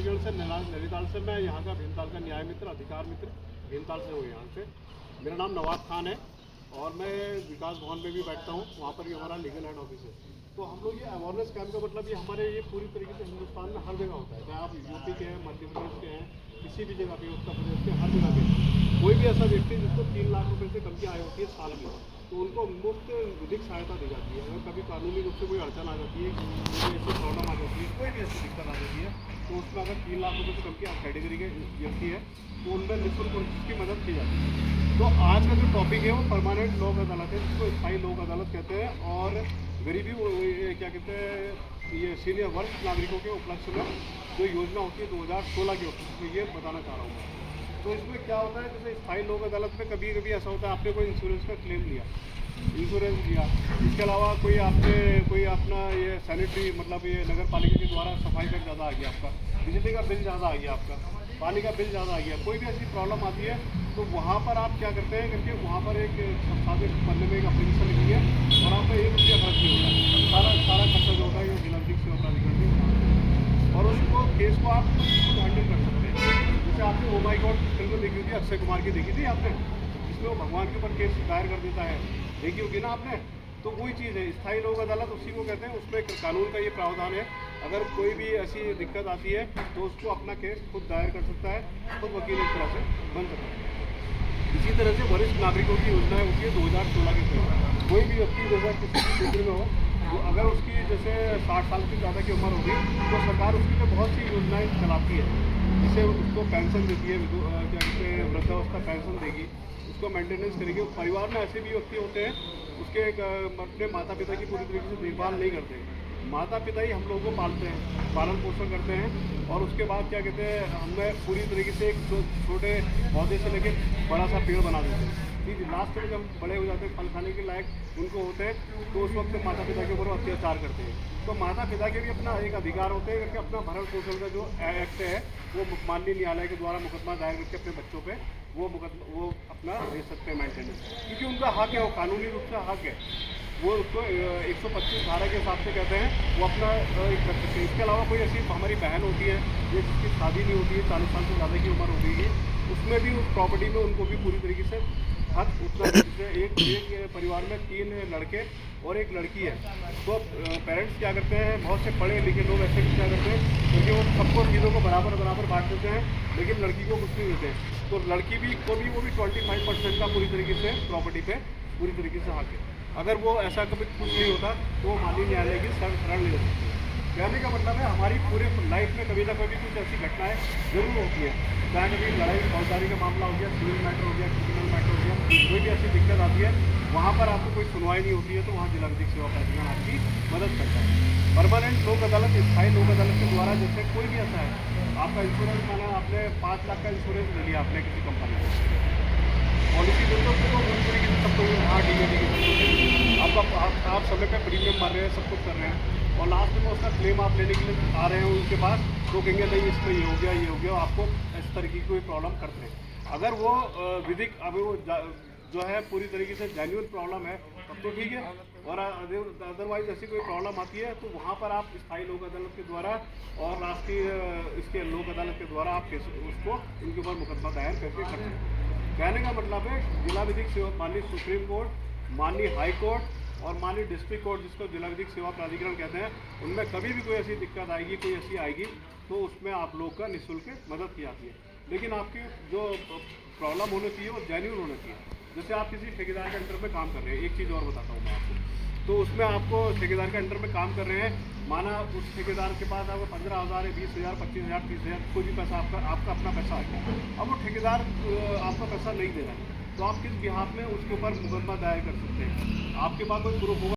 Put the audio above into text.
प्राधिकरण से नैनीताल से मैं यहाँ का भीमताल का न्याय मित्र अधिकार मित्र भीमताल से हूँ यहाँ से। मेरा नाम नवाब खान है और मैं विकास भवन में भी बैठता हूँ, वहाँ पर भी हमारा लीगल हेड ऑफिस है। तो हम लोग ये अवेयरनेस कैंप का मतलब ये हमारे ये पूरी तरीके से हिंदुस्तान में हर जगह होता है, चाहे आप यूपी के हैं, मध्य प्रदेश के हैं, किसी भी जगह पे, उत्तर प्रदेश के, हर जगह पे कोई भी ऐसा व्यक्ति जिसको 3 लाख रुपए से कम की आय होती है साल की, तो उनको मुफ्त विधिक सहायता दी जाती है। अगर कभी कानूनी रूप से कोई अड़चन आ जाती है, कोई ऐसी प्रॉब्लम आ जाती है, कोई भी ऐसी दिक्कत आ जाती है, तो उसमें अगर 3 लाख रुपये से कम की कैटेगरी के व्यक्ति है तो उनमें निःशुल्क उसकी मदद की जाती है। तो आज का जो टॉपिक है वो परमानेंट लोक अदालत है, जिसको स्थायी लोक अदालत कहते हैं। और गरीबी क्या कहते हैं, ये सीनियर वरिष्ठ नागरिकों के उपलक्ष्य में जो योजना होती है 2016 के उपलक्ष्य में, ये बताना चाह रहा हूँ मैं। तो इसमें क्या होता है, जैसे स्थायी लोक अदालत में कभी कभी ऐसा होता है, आपने कोई इंश्योरेंस का क्लेम लिया, इंश्योरेंस लिया, इसके अलावा कोई आपने कोई अपना ये सैनिटरी मतलब ये नगर पालिका के द्वारा सफाई का ज़्यादा आ गया आपका, बिजली का बिल ज़्यादा आ गया आपका, पानी का बिल ज़्यादा आ गया, कोई भी ऐसी प्रॉब्लम आती है, तो वहाँ पर आप क्या करते हैं करके वहाँ पर एक सादे पन्ने में एक एप्लीकेशन लिखी है और आपका 1 रुपया खर्च नहीं होता, सारा खर्चा जो होता है ये जिला विधिक सेवा प्राधिकरण में, और उसको केस को आप खुद हैंडल कर सकते हैं। जैसे आपने ओ माई गॉड फिल्म देखी थी, अक्षय कुमार की देखी थी आपने, जिसमें वो भगवान के ऊपर केस दायर कर देता है, देखी होगी ना आपने। तो वही चीज़ है स्थायी लोक अदालत, उसी को कहते हैं। उसमें कानून का ये प्रावधान है, अगर कोई भी ऐसी दिक्कत आती है तो उसको अपना केस खुद दायर कर सकता है, खुद वकील एक तरह से बन सकता है। इसी तरह से वरिष्ठ नागरिकों की योजना होती है 2016 के तहत। कोई भी व्यक्ति जैसा किसी भी क्षेत्र में हो, तो अगर उसकी जैसे 60 साल से ज़्यादा की उम्र होगी तो सरकार उसके लिए बहुत सी योजनाएँ चलाती है, जिससे उसको पेंशन देती है, क्या कहते हैं वृद्धावस्था पेंशन देगी, उसको मेंटेनेंस करेगी। परिवार में ऐसे भी व्यक्ति होते हैं उसके अपने माता पिता की पूरी तरीके से देखभाल नहीं करते, माता पिता ही हम लोगों को पालते हैं, पालन पोषण करते हैं, और उसके बाद क्या कहते हैं हमें पूरी तरीके से एक छोटे पौधे से लेके बड़ा सा पेड़ बना देते हैं। ठीक है, लास्ट में जब बड़े हो जाते हैं, फल खाने के लायक उनको होते हैं, तो उस वक्त माता पिता के ऊपर अत्याचार करते हैं। तो माता पिता के भी अपना एक अधिकार होते हैं करके अपना भरण पोषण का जो एक्ट है वो माननीय न्यायालय के द्वारा मुकदमा दायर करके अपने बच्चों पे वो अपना दे सकते हैं मेंटेनेंस, क्योंकि उनका हक है, वो कानूनी रूप से हक है, वो उसको 125 धारा के हिसाब से कहते हैं, वो अपना एक कर सकते हैं। इसके अलावा कोई ऐसी हमारी बहन होती है जिसकी शादी नहीं होती है, 40 साल से ज़्यादा की उम्र हो गई है, उसमें भी उस प्रॉपर्टी में उनको भी पूरी तरीके से हक उतना, एक परिवार में 3 लड़के और 1 लड़की है, तो पेरेंट्स क्या करते हैं, बहुत से पढ़े लिखे लोग ऐसे क्या करते हैं क्योंकि वो सबको चीज़ों को बराबर बांट देते हैं, लेकिन लड़की को कुछ नहीं देते हैं। तो लड़की भी वो भी 25% का पूरी तरीके से प्रॉपर्टी पे पूरी तरीके से हक है। अगर वो ऐसा कभी कुछ नहीं होता तो माननीय न्यायालय की शरण ले सकती है। कहने का मतलब है हमारी पूरे लाइफ में कभी ना कभी कुछ ऐसी घटनाएं जरूर होती है, चाहे कभी लड़ाई फौजदारी का मामला हो गया, सिविल मैटर हो गया, क्रिमिनल मैटर हो गया, कोई भी ऐसी दिक्कत आती है, वहाँ पर आपको कोई सुनवाई नहीं होती है, तो वहाँ जिला विधिक सेवा प्राधिकरण आपकी मदद करता है। परमानेंट लोक अदालत, स्थायी लोक अदालत के द्वारा जैसे कोई भी ऐसा है, आपका इंश्योरेंस माना आपने 5 लाख का इंश्योरेंस ले लिया आपने किसी कंपनी को, पॉलिसी देते हो तो तरीके से सबको आप समय पे प्रीमियम भर रहे हैं, सब कुछ कर रहे हैं, और लास्ट में उसका क्लेम आप लेने के लिए आ रहे हैं उनके पास, तो कहेंगे नहीं इसमें ये हो गया, आपको इस तरीके की कोई प्रॉब्लम करते हैं। अगर वो विधिक अब वो जो है पूरी तरीके से जेन्युइन प्रॉब्लम है तब तो ठीक है, और अदरवाइज ऐसी कोई प्रॉब्लम आती है तो वहाँ पर आप स्थायी लोक अदालत के द्वारा और राष्ट्रीय इसके लोक अदालत के द्वारा आप उसको उनके ऊपर मुकदमा दायर करके कर सकते हैं। कहने का मतलब है जिला विधिक सेवा, माननीय सुप्रीम कोर्ट, माननीय हाई कोर्ट और माननीय डिस्ट्रिक्ट कोर्ट, जिसको जिला विधिक सेवा प्राधिकरण कहते हैं, उनमें कभी भी कोई ऐसी दिक्कत आएगी, कोई ऐसी आएगी, तो उसमें आप लोग का निःशुल्क मदद की जाती है। लेकिन आपकी जो प्रॉब्लम होनी चाहिए वो जेन्युइन होना चाहिए। जैसे आप किसी ठेकेदार के अंडर में काम कर रहे हैं, एक चीज़ और बताता हूँ मैं आपको, तो उसमें आपको ठेकेदार के अंडर में काम कर रहे हैं, माना उस ठेकेदार के पास आपको 15,000 है, 20,000, 25,000, 30,000 कोई भी पैसा आपका अपना पैसा आ गया, अब वो ठेकेदार आपका पैसा नहीं दे रहा है, तो आप किस बिहाफ में उसके ऊपर मुकदमा दायर कर सकते हैं। आपके पास कोई प्रूफ होगा